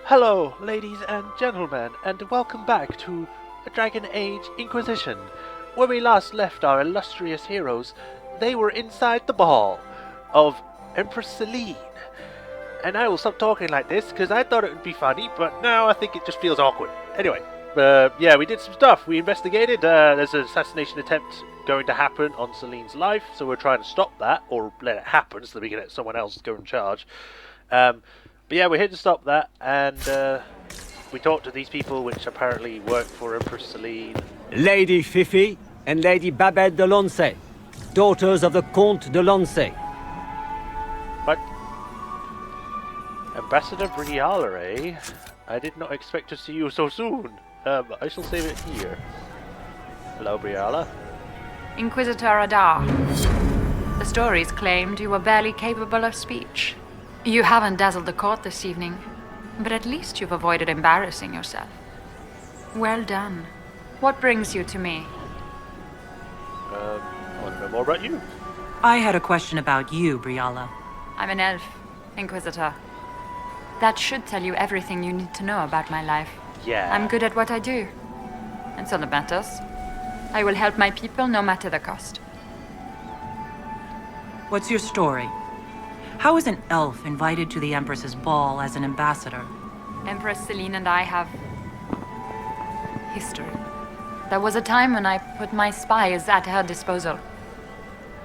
Hello, ladies and gentlemen, and welcome back to Dragon Age Inquisition. Where we last left our illustrious heroes, they were inside the ball of Empress Celene. And I will stop talking like this because I thought it would be funny, but now I think it just feels awkward. Anyway, we did some stuff. We investigated. There's an assassination attempt going to happen on Celene's life, so we're trying to stop that, or let it happen so that we can let someone else go in charge. But yeah, we're here to stop that, and we talked to these people which apparently work for Empress Celene. Lady Fifi and Lady Babette de Lancey, daughters of the Comte de Lancey. But Ambassador Briala, eh? I did not expect to see you so soon. I shall save it here. Hello, Briala. Inquisitor Adar. The stories claimed you were barely capable of speech. You haven't dazzled the court this evening, but at least you've avoided embarrassing yourself. Well done. What brings you to me? I want to know more about you. I had a question about you, Briala. I'm an elf, Inquisitor. That should tell you everything you need to know about my life. Yeah. I'm good at what I do. And so that matters. I will help my people no matter the cost. What's your story? How is an elf invited to the Empress's ball as an ambassador? Empress Celene and I have history. There was a time when I put my spies at her disposal.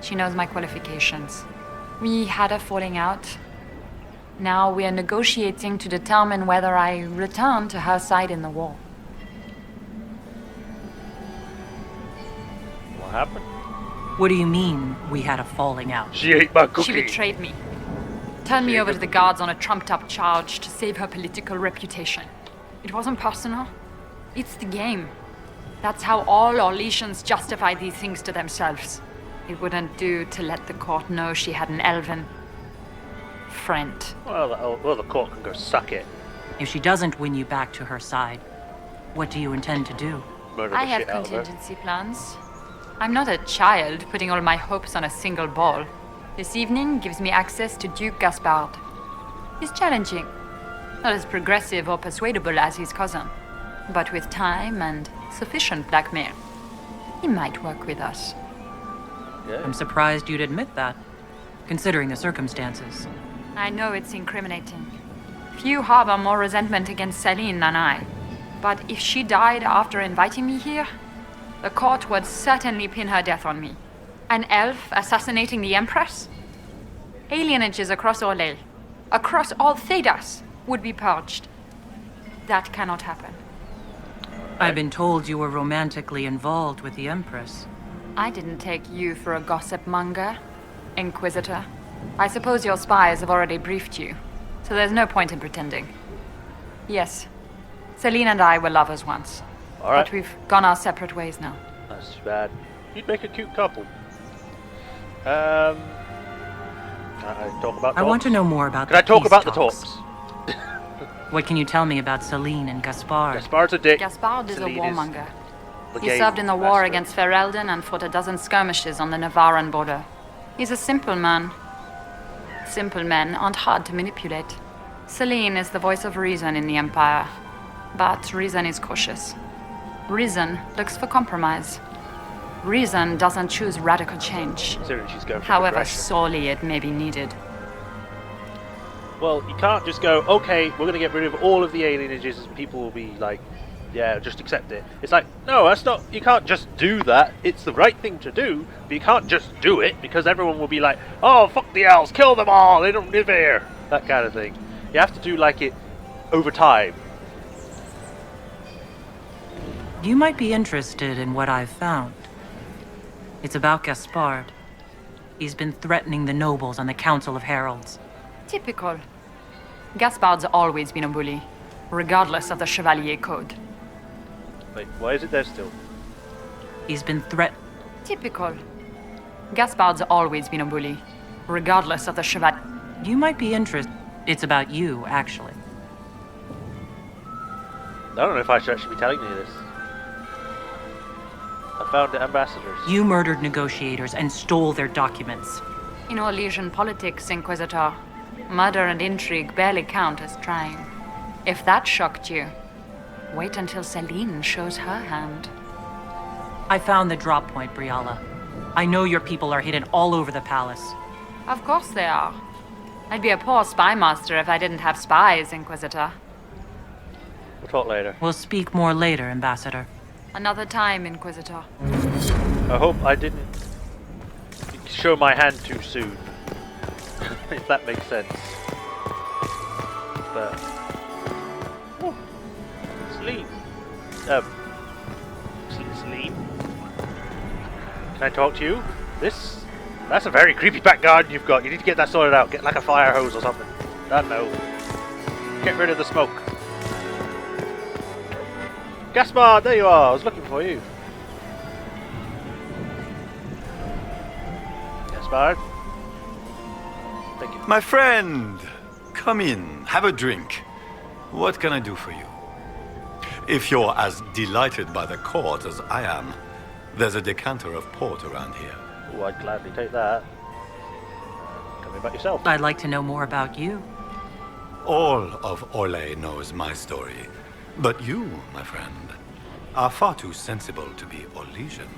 She knows my qualifications. We had a falling out. Now we are negotiating to determine whether I return to her side in the war. What happened? What do you mean, we had a falling out? She ate my cookie. She betrayed me. Turned me over to the guards on a trumped-up charge to save her political reputation. It wasn't personal. It's the game. That's how all Orlesians justify these things to themselves. It wouldn't do to let the court know she had an elven friend. Well, the court can go suck it. If she doesn't win you back to her side, what do you intend to do? Murder I the have shit out of her. contingency plans. I'm not a child putting all my hopes on a single ball. This evening gives me access to Duke Gaspard. He's challenging. Not as progressive or persuadable as his cousin, but with time and sufficient blackmail, he might work with us. Yeah. I'm surprised you'd admit that, considering the circumstances. I know it's incriminating. Few harbor more resentment against Celene than I. But if she died after inviting me here, the court would certainly pin her death on me. An elf assassinating the Empress? Alienages across Orlais, across all Thedas, would be purged. That cannot happen. I've been told you were romantically involved with the Empress. I didn't take you for a gossip monger, Inquisitor. I suppose your spies have already briefed you, so there's no point in pretending. Yes, Celene and I were lovers once, All right. but we've gone our separate ways now. That's too bad. You'd make a cute couple. Can I talk about talks? I want to know more about Can I the talk peace about the talks. talks? What can you tell me about Celene and Gaspard? Gaspard's a dick. Gaspard is a Celene warmonger. the He gay served in the war bastard. against Ferelden and fought a dozen skirmishes on the Navarran border. He's a simple man. Simple men aren't hard to manipulate. Celene is the voice of reason in the Empire, but reason is cautious. Reason looks for compromise. Reason doesn't choose radical change, Considering she's going for however progression. sorely it may be needed. Well, you can't just go, okay, we're going to get rid of all of the alienages and people will be like, yeah, just accept it. It's like, no, that's not, you can't just do that. It's the right thing to do, but you can't just do it because everyone will be like, oh, fuck the elves, kill them all, they don't live here. That kind of thing. You have to do like it over time. You might be interested in what I've found. It's about Gaspard. He's been threatening the nobles on the Council of Heralds. Typical. Gaspard's always been a bully, regardless of the Chevalier Code. Wait, why is it there still? He's been Typical. Gaspard's always been a bully, regardless of the Chevalier. You might be interested. It's about you, actually. I don't know if I should actually be telling you this. I found the ambassadors. You murdered negotiators and stole their documents. In Orlesian politics, Inquisitor, murder and intrigue barely count as trying. If that shocked you, wait until Celene shows her hand. I found the drop point, Briala. I know your people are hidden all over the palace. Of course they are. I'd be a poor spy master if I didn't have spies, Inquisitor. We'll talk later. We'll speak more later, Ambassador. Another time, Inquisitor. I hope I didn't show my hand too soon. If that makes sense. But... Oh, Celene. Celene? Can I talk to you? That's a very creepy back garden you've got. You need to get that sorted out. Get like a fire hose or something. I don't know. Get rid of the smoke. Gaspard, there you are. I was looking for you. Gaspard? Thank you. My friend, come in, have a drink. What can I do for you? If you're as delighted by the court as I am, there's a decanter of port around here. Oh, I'd gladly take that. Tell me about yourself. I'd like to know more about you. All of Orlais knows my story. But you, my friend, are far too sensible to be Orlesian.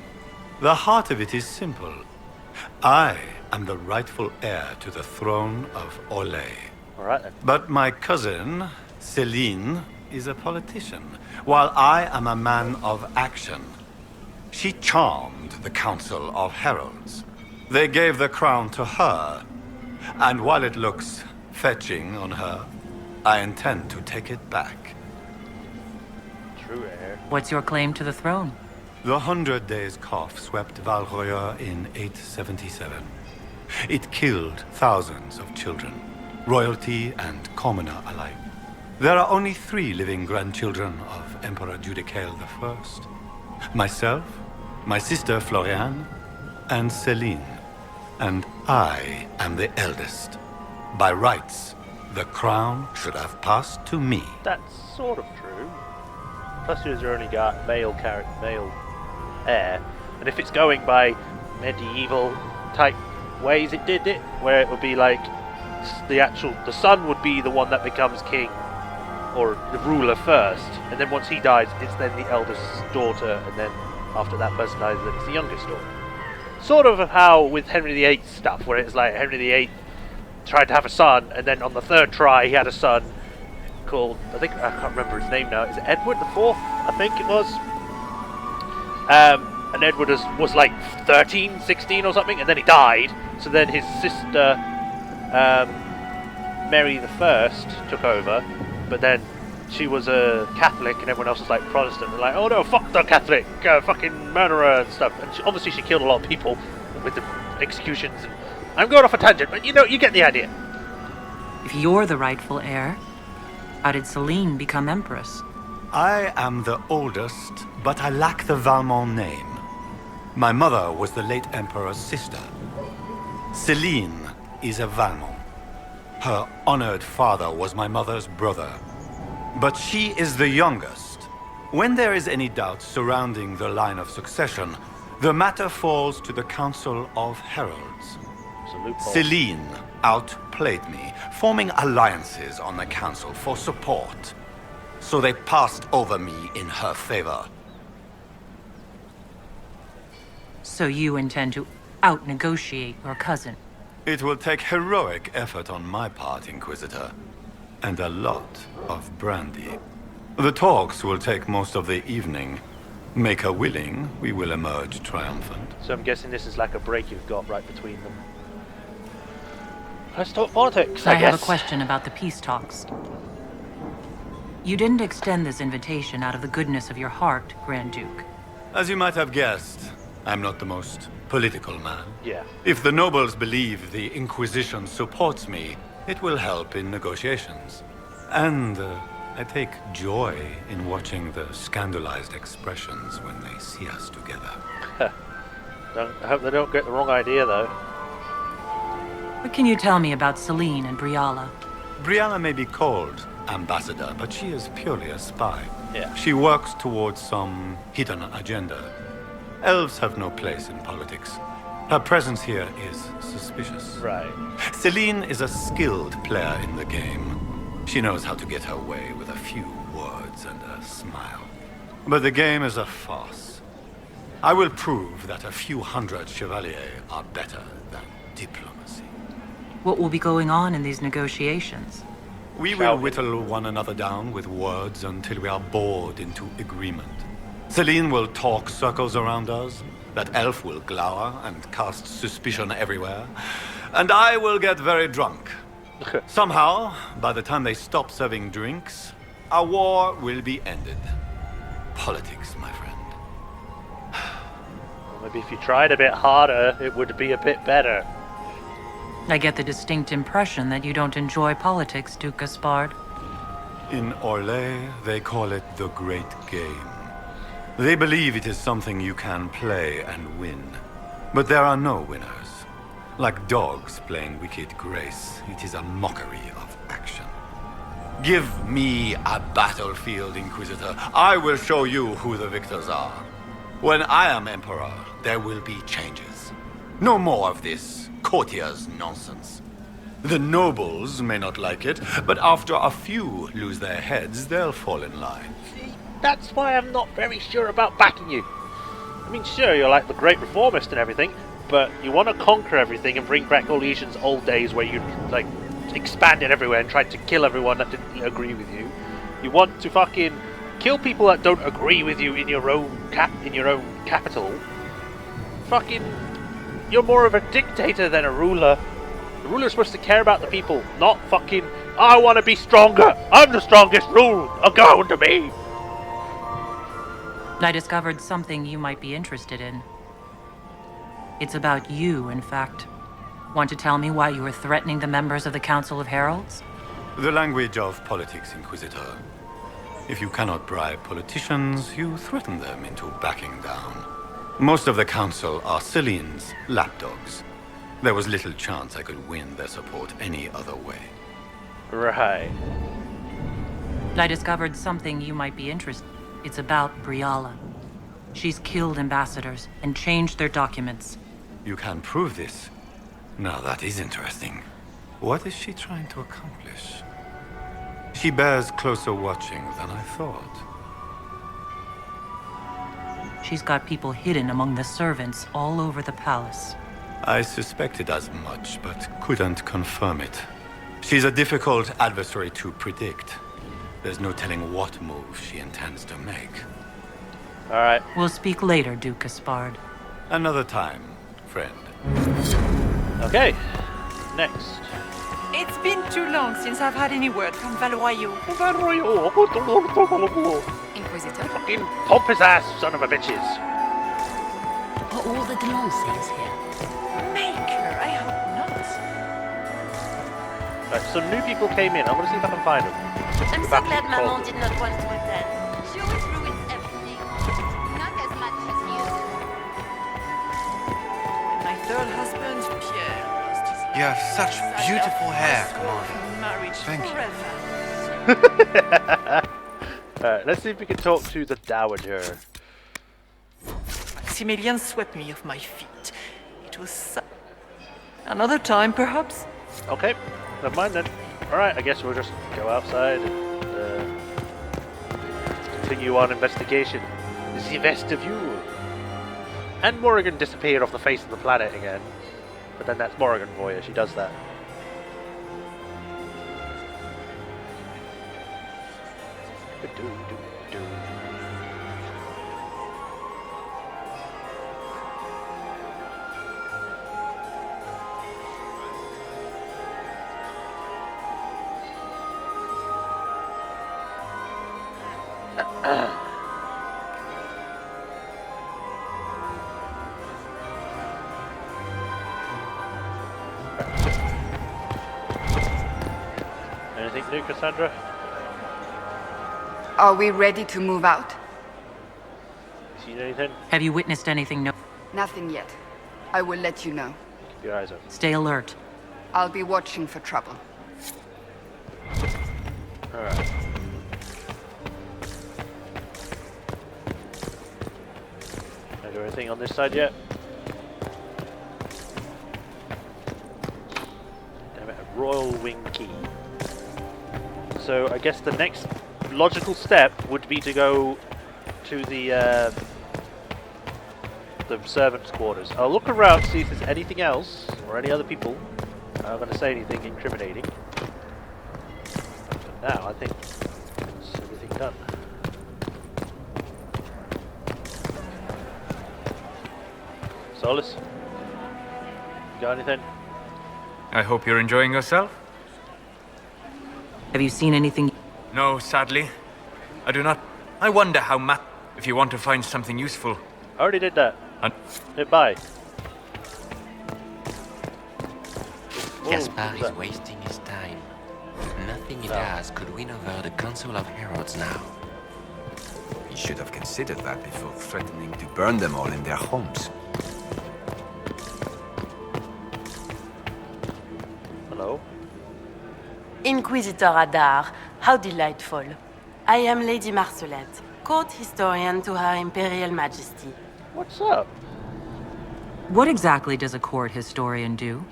The heart of it is simple. I am the rightful heir to the throne of Orlais. Alright then. But my cousin, Celene, is a politician, while I am a man of action. She charmed the Council of Heralds. They gave the crown to her, and while it looks fetching on her, I intend to take it back. True heir. What's your claim to the throne? The 100 Days Cough swept Valroya in 877. It killed thousands of children, royalty and commoner alike. There are only 3 living grandchildren of Emperor Judicael I. Myself, my sister Floriane, and Celene. And I am the eldest. By rights, the crown should have passed to me. That's sort of true. Plus you've only got male heir. And if it's going by medieval type ways it did it, where it would be like the son would be the one that becomes king or the ruler first, and then once he dies it's then the eldest daughter, and then after that person dies then it's the youngest daughter. Sort of how with Henry VIII stuff, where it's like Henry VIII tried to have a son, and then on the 3rd try he had a son called, I can't remember his name now, is it Edward the 4th? I think it was. And Edward was like 13, 16 or something, and then he died. So then his sister, Mary the First, took over, but then she was a Catholic and everyone else was like Protestant. They're like, oh no, fuck the Catholic, fucking murderer and stuff. And obviously she killed a lot of people with the executions. And I'm going off a tangent, but you get the idea. If you're the rightful heir, how did Celene become Empress? I am the oldest, but I lack the Valmont name. My mother was the late Emperor's sister. Celene is a Valmont. Her honored father was my mother's brother. But she is the youngest. When there is any doubt surrounding the line of succession, the matter falls to the Council of Heralds. Celene outplayed me, forming alliances on the Council for support. So they passed over me in her favor. So you intend to out-negotiate your cousin? It will take heroic effort on my part, Inquisitor. And a lot of brandy. The talks will take most of the evening. Make her willing, we will emerge triumphant. So I'm guessing this is like a break you've got right between them. Let's talk politics, I guess. I have a question about the peace talks. You didn't extend this invitation out of the goodness of your heart, Grand Duke. As you might have guessed, I'm not the most political man. Yeah. If the nobles believe the Inquisition supports me, it will help in negotiations. And I take joy in watching the scandalized expressions when they see us together. I hope they don't get the wrong idea, though. What can you tell me about Celene and Briala? Briala may be called ambassador, but she is purely a spy. Yeah. She works towards some hidden agenda. Elves have no place in politics. Her presence here is suspicious. Right. Celene is a skilled player in the game. She knows how to get her way with a few words and a smile. But the game is a farce. I will prove that a few hundred chevaliers are better than diplomacy. What will be going on in these negotiations? We will whittle one another down with words until we are bored into agreement. Celene will talk circles around us, that elf will glower and cast suspicion everywhere, and I will get very drunk. Somehow, by the time they stop serving drinks, our war will be ended. Politics, my friend. Well, maybe if you tried a bit harder, it would be a bit better. I get the distinct impression that you don't enjoy politics, Duke Gaspard. In Orlais, they call it the Great Game. They believe it is something you can play and win. But there are no winners. Like dogs playing wicked grace, it is a mockery of action. Give me a battlefield, Inquisitor. I will show you who the victors are. When I am Emperor, there will be changes. No more of this courtier's nonsense. The nobles may not like it, but after a few lose their heads, they'll fall in line. See, that's why I'm not very sure about backing you. I mean, sure, you're like the great reformist and everything, but you want to conquer everything and bring back Orlesian's old days where you, like, expanded everywhere and tried to kill everyone that didn't agree with you. You want to fucking kill people that don't agree with you in your own capital. Fucking, you're more of a dictator than a ruler. The ruler's supposed to care about the people, not fucking, I want to be stronger. I'm the strongest. Rule. Go to me. I discovered something you might be interested in. It's about you, in fact. Want to tell me why you were threatening the members of the Council of Heralds? The language of politics, Inquisitor. If you cannot bribe politicians, you threaten them into backing down. Most of the Council are Celene's lapdogs. There was little chance I could win their support any other way. Right. I discovered something you might be interested in. It's about Briala. She's killed ambassadors and changed their documents. You can prove this? Now that is interesting. What is she trying to accomplish? She bears closer watching than I thought. She's got people hidden among the servants all over the palace. I suspected as much, but couldn't confirm it. She's a difficult adversary to predict. There's no telling what move she intends to make. Alright. We'll speak later, Duke Gaspard. Another time, friend. Okay. Next. It's been too long since I've had any word from Valoyo. Inquisitor? Fucking pompous ass son of a bitches. Are all the Delances here? Maker, I hope not. Right, some new people came in. I'm gonna see if I can find them. I'm Go so back glad to Maman Paul. did not want to attend. She always ruins everything. Not as much as you. My third husband, Pierre, lost his life. You have such Inside beautiful out hair, my come on. soul for marriage Thank you. forever. Alright, let's see if we can talk to the Dowager. Maximilian swept me off my feet. It was another time, perhaps? Okay, never mind then. Alright, I guess we'll just go outside and continue on investigation. The vestibule. And Morrigan disappeared off the face of the planet again. But then that's Morrigan for you, she does that. Anything new, Cassandra? Are we ready to move out? Seen anything? Have you witnessed anything? No. Nothing yet. I will let you know. Keep your eyes open. Stay alert. I'll be watching for trouble. Alright. Can I do anything on this side yet? Damn it, a royal wing key. So I guess the next logical step would be to go to the servants' quarters. I'll look around to see if there's anything else or any other people are going to say anything incriminating. But now I think it's everything done. Solus, you got anything? I hope you're enjoying yourself? Have you seen anything? No, sadly. I do not. I wonder how if you want to find something useful. I already did that. Bye. Gaspard is wasting his time. Nothing he does could win over the Council of Heralds now. He should have considered that before threatening to burn them all in their homes. Hello? Inquisitor Adar, how delightful. I am Lady Marcelette, court historian to Her Imperial Majesty. What's up? What exactly does a court historian do?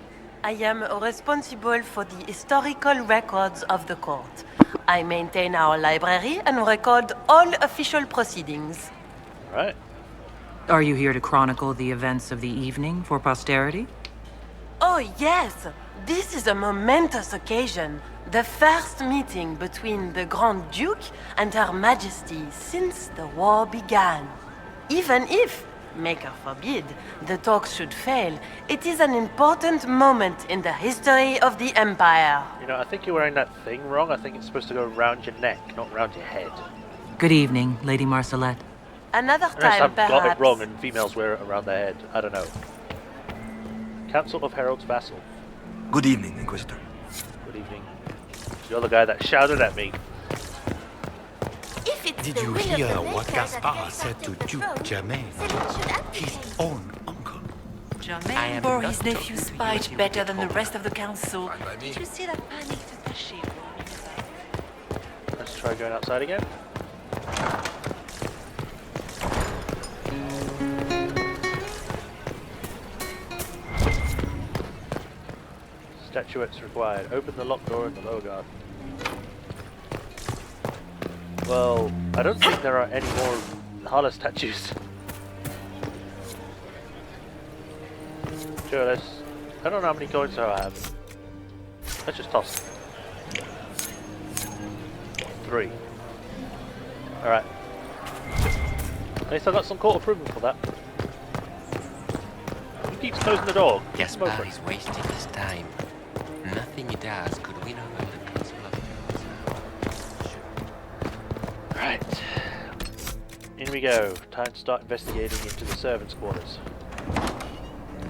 I am responsible for the historical records of the court. I maintain our library and record all official proceedings. Right. Are you here to chronicle the events of the evening for posterity? Oh, yes! This is a momentous occasion. The first meeting between the Grand Duke and Her Majesty since the war began. Even if, Maker forbid, the talks should fail, it is an important moment in the history of the Empire. You know, I think you're wearing that thing wrong. I think it's supposed to go around your neck, not around your head. Good evening, Lady Marcelette. Another Unless time, I've got perhaps. it wrong and females wear it around their head. I don't know. Council of Heralds vassal. Good evening, Inquisitor. Good evening. You're the guy that shouted at me. Did you hear what Gaspard said to Duke Germain? His own uncle. Germain bore his nephew's spite better than the rest of the council. Did you see that panic attaché? Let's try going outside again. Statuettes required. Open the locked door in the lower garden. Well, I don't think there are any more Hala statues. Sure, I don't know how many coins I have. Let's just toss them. 3. Alright. At least I got some court approval for that. Who keeps closing the door? Gaspard is wasting his time. Nothing he does could win over the Council of Heralds now. Right. In we go. Time to start investigating into the servants' quarters.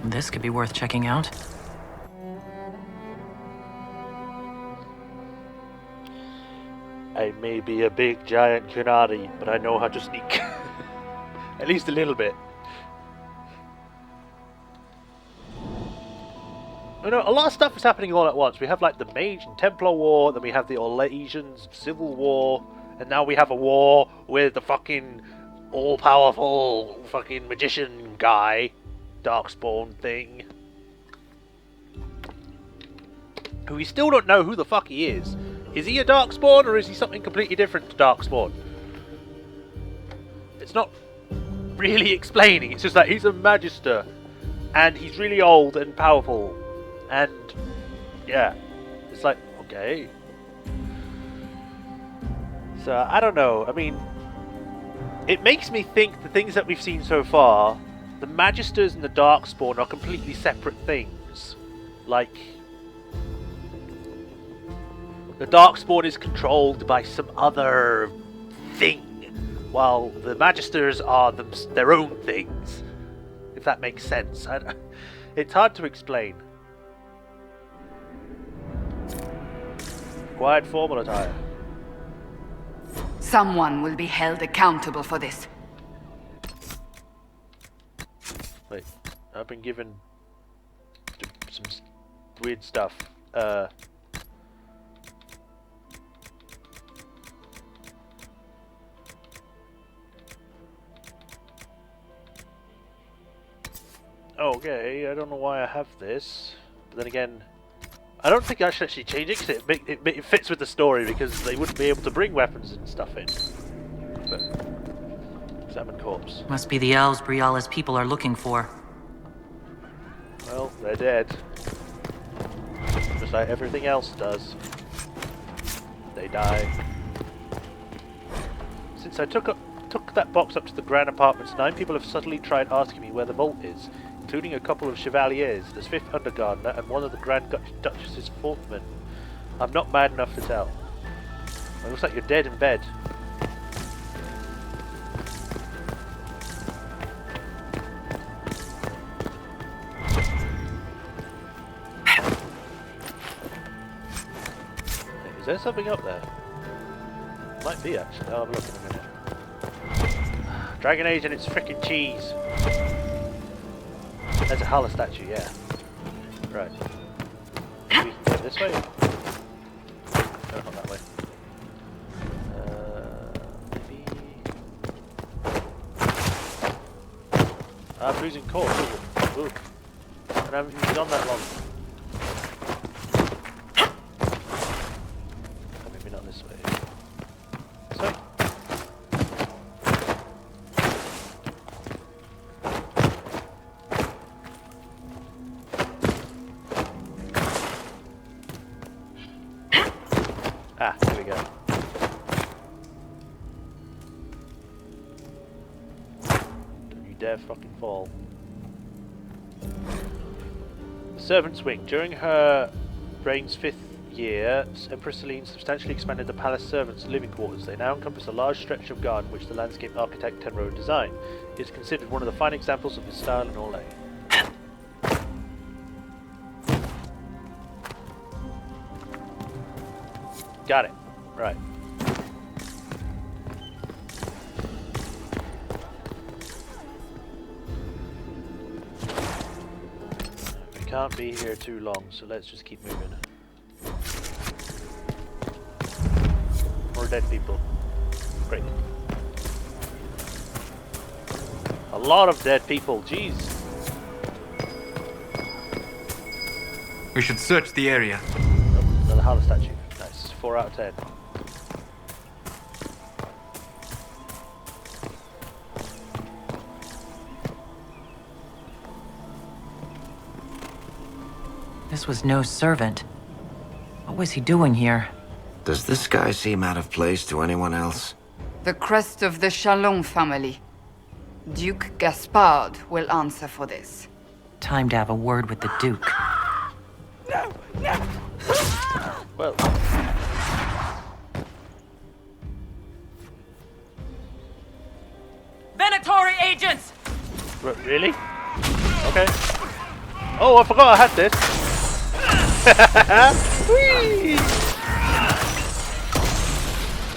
This could be worth checking out. I may be a big giant Kunari, but I know how to sneak. At least a little bit. You know, a lot of stuff is happening all at once. We have like the Mage and Templar War, then we have the Orlesians Civil War, and now we have a war with the fucking all-powerful fucking magician guy, Darkspawn thing. Who we still don't know who the fuck he is. Is he a Darkspawn or is he something completely different to Darkspawn? It's not really explaining, it's just that he's a Magister, and he's really old and powerful. And yeah, it's like, okay. So I don't know. I mean, it makes me think the things that we've seen so far, the Magisters and the Darkspawn are completely separate things. Like, the Darkspawn is controlled by some other thing, while the Magisters are their own things. If that makes sense. It's hard to explain. Required formal attire. Someone will be held accountable for this. Wait, I've been given some weird stuff. Okay, I don't know why I have this. But then again, I don't think I should actually change it because it fits with the story because they wouldn't be able to bring weapons and stuff in. But examine corpse. Must be the elves Briala's people are looking for. Well, they're dead. Just like everything else does. They die. Since I took that box up to the Grand Apartments, 9 people have subtly tried asking me where the vault is, including a couple of chevaliers, the 5th Undergardener, and one of the Grand Duchess's fourthmen. I'm not mad enough to tell. It looks like you're dead in bed. Is there something up there? Might be actually. I'll have a look in a minute. Dragon Age and its frickin' cheese. There's a Hala statue, yeah. Right. Maybe we can go this way? No, not that way. Maybe... I'm losing course. Ooh. And I haven't even gone that long. Maybe not this way. This way? Ah, here we go. Don't you dare fucking fall. Servant's Wing. During her reign's 5th year, Empress Celene substantially expanded the palace servants' living quarters. They now encompass a large stretch of garden which the landscape architect Tenro designed. It is considered one of the fine examples of his style in Orlais. Got it. Right. We can't be here too long, so let's just keep moving. More dead people. Great. A lot of dead people, jeez. We should search the area. Oh, another Hala statue. Nice. 4 out of 10. This was no servant. What was he doing here? Does this guy seem out of place to anyone else? The crest of the Chalon family. Duke Gaspard will answer for this. Time to have a word with the Duke. Well. Venatory agents! Really? Okay. Oh, I forgot I had this. Whee!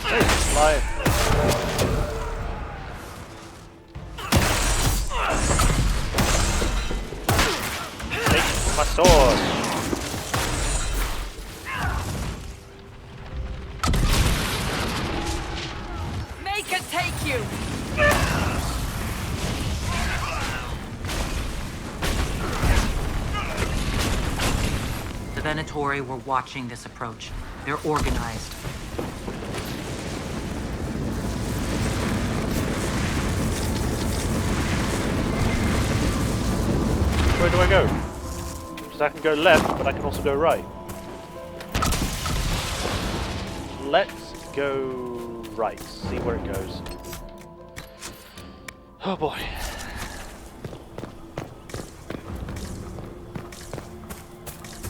Hey, flying. Take my sword. Make it take you! The Venatory were watching this approach. They're organized. Where do I go? Because I can go left, but I can also go right. Let's go right. See where it goes. Oh boy.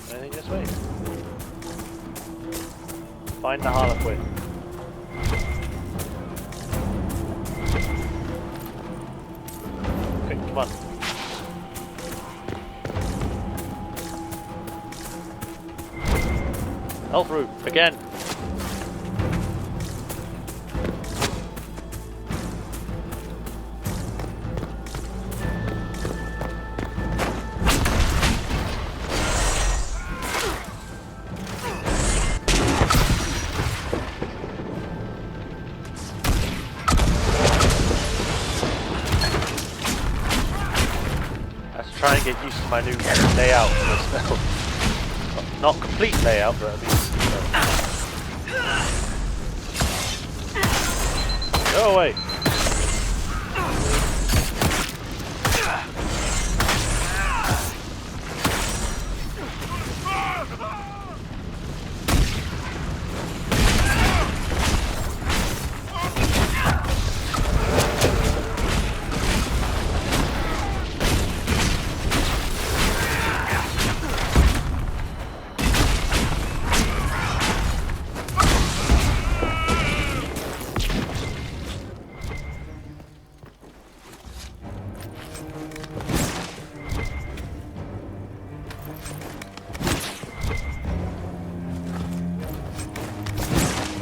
Anything this way? Find the Harlequin. Okay, come on. Health room, again. Try and get used to my new layout for the spell. Not complete layout, but at least. Go away.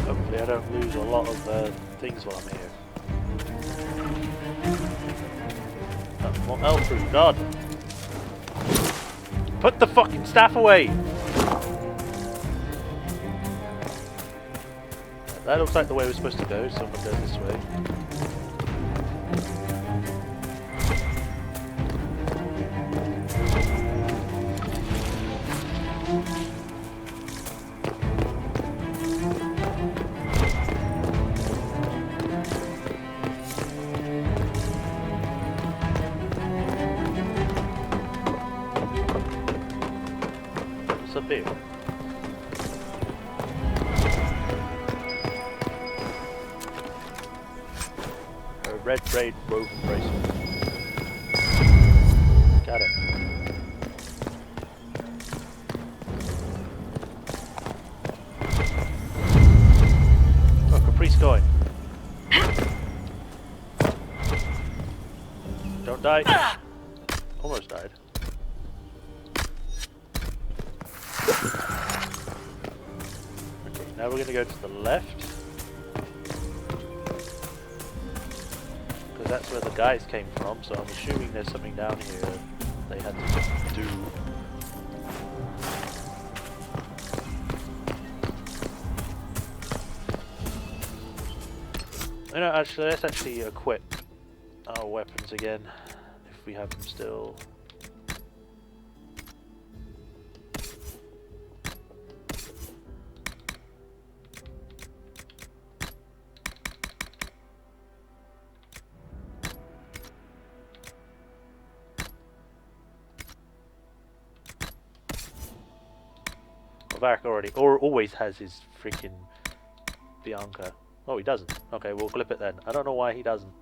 Hopefully I don't lose a lot of things while I'm here. What else through? God! Put the fucking staff away! That looks like the way we're supposed to go, so I'm gonna go this way. What's up here? Red braid woven bracelet. Got it. Oh, Caprice going. Don't die. Almost died. Okay, now we're gonna go to the left. That's where the guys came from, so I'm assuming there's something down here they had to do. You know, actually, let's actually equip our weapons again, if we have them still. Varric always has his freaking Bianca. Oh, he doesn't. Okay, we'll clip it then. I don't know why he doesn't.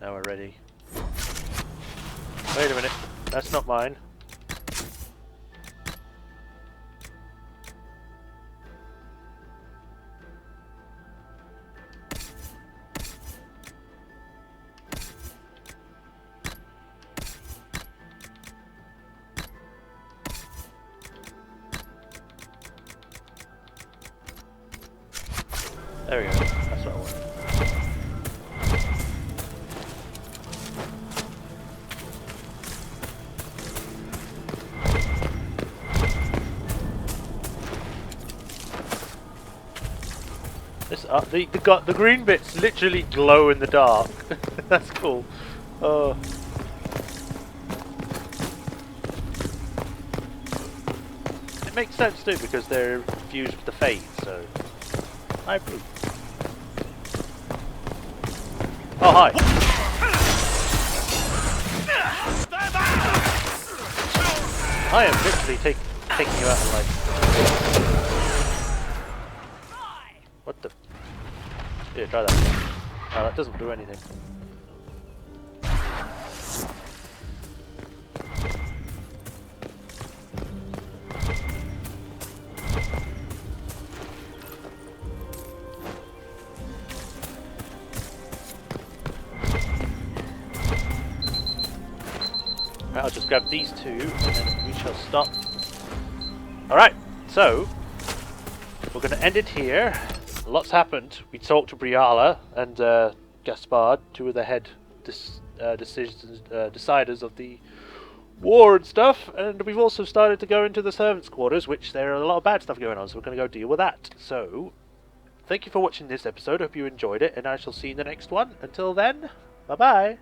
Now we're ready. Wait a minute, that's not mine. There we go, that's what I wanted. The green bits literally glow in the dark. That's cool. Oh. It makes sense too because they're fused with the fade, so I approve. Oh hi. I am literally taking you out of life. What the? Here, try that. Oh, that doesn't do anything. Right, I'll just grab these two, and then we shall stop. Alright, so we're going to end it here. Lots happened. We talked to Briala and Gaspard, two of the head deciders of the war and stuff, and we've also started to go into the servants' quarters, which there are a lot of bad stuff going on, so we're going to go deal with that. So, thank you for watching this episode. I hope you enjoyed it, and I shall see you in the next one. Until then, bye-bye.